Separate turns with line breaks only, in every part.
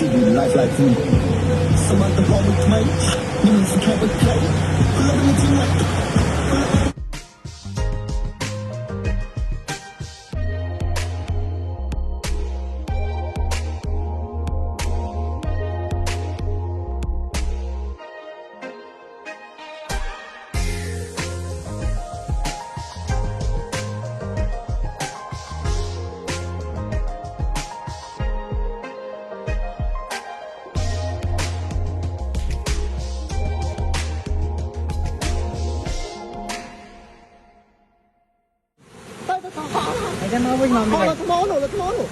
ชีวิตไลฟ์like me สมัครแต่พอมันทำไมนี่มันแค่เป็นใครคนละเป็นที่ไหน
Ayan na, wait, mami.
Let's mono.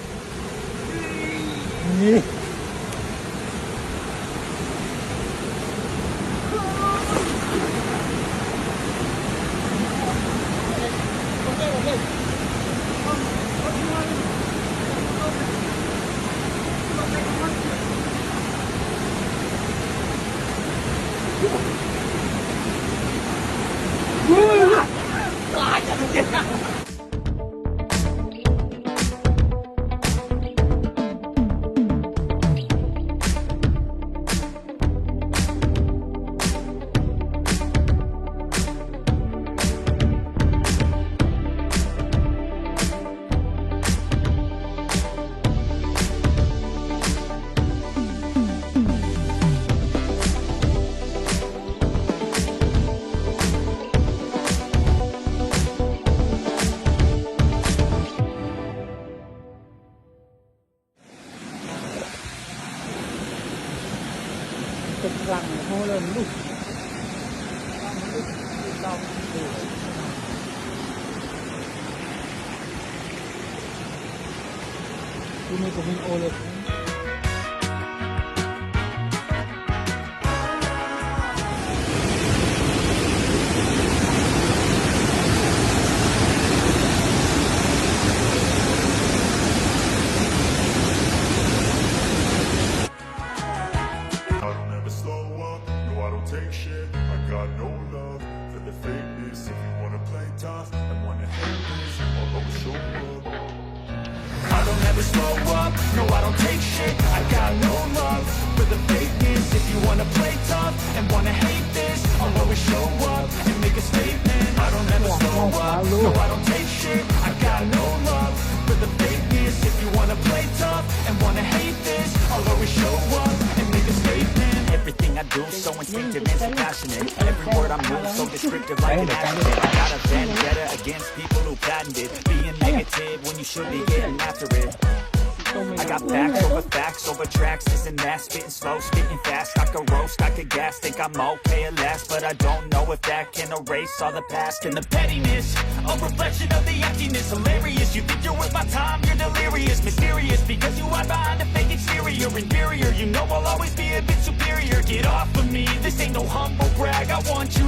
Cực lặng hô lên lúc ini của mình ô lên
take shit, I got no love for the fakeness. If you wanna play tough and wanna hate this, I'll always show up. I don't ever slow up, no I don't take shit. I got no love for the fakeness. If you wanna play tough and wanna hate this, I'll always show up and make a statement. I don't ever slow up, no I don't take shit. I got no love for the fakeness. If you wanna play tough and wanna hate this, I'll always show up and make a statement. Everything I do so instinctive and so passionate. Every word I move so descriptive like an adjective. I got a vendetta against people who patented being negative when you should be getting after it. I got facts over tracks, this and that. Spitting slow, spitting fast. I could roast, I could gas. Think I'm okay at last, but I don't know if that can erase all the past and the pettiness. A reflection of the emptiness. Hilarious, you think you're worth my time, you're delirious. Mysterious, because you hide behind a fake exterior. Inferior, you know I'll always be a bit superior. Get off of me, this ain't no humble brag. I want you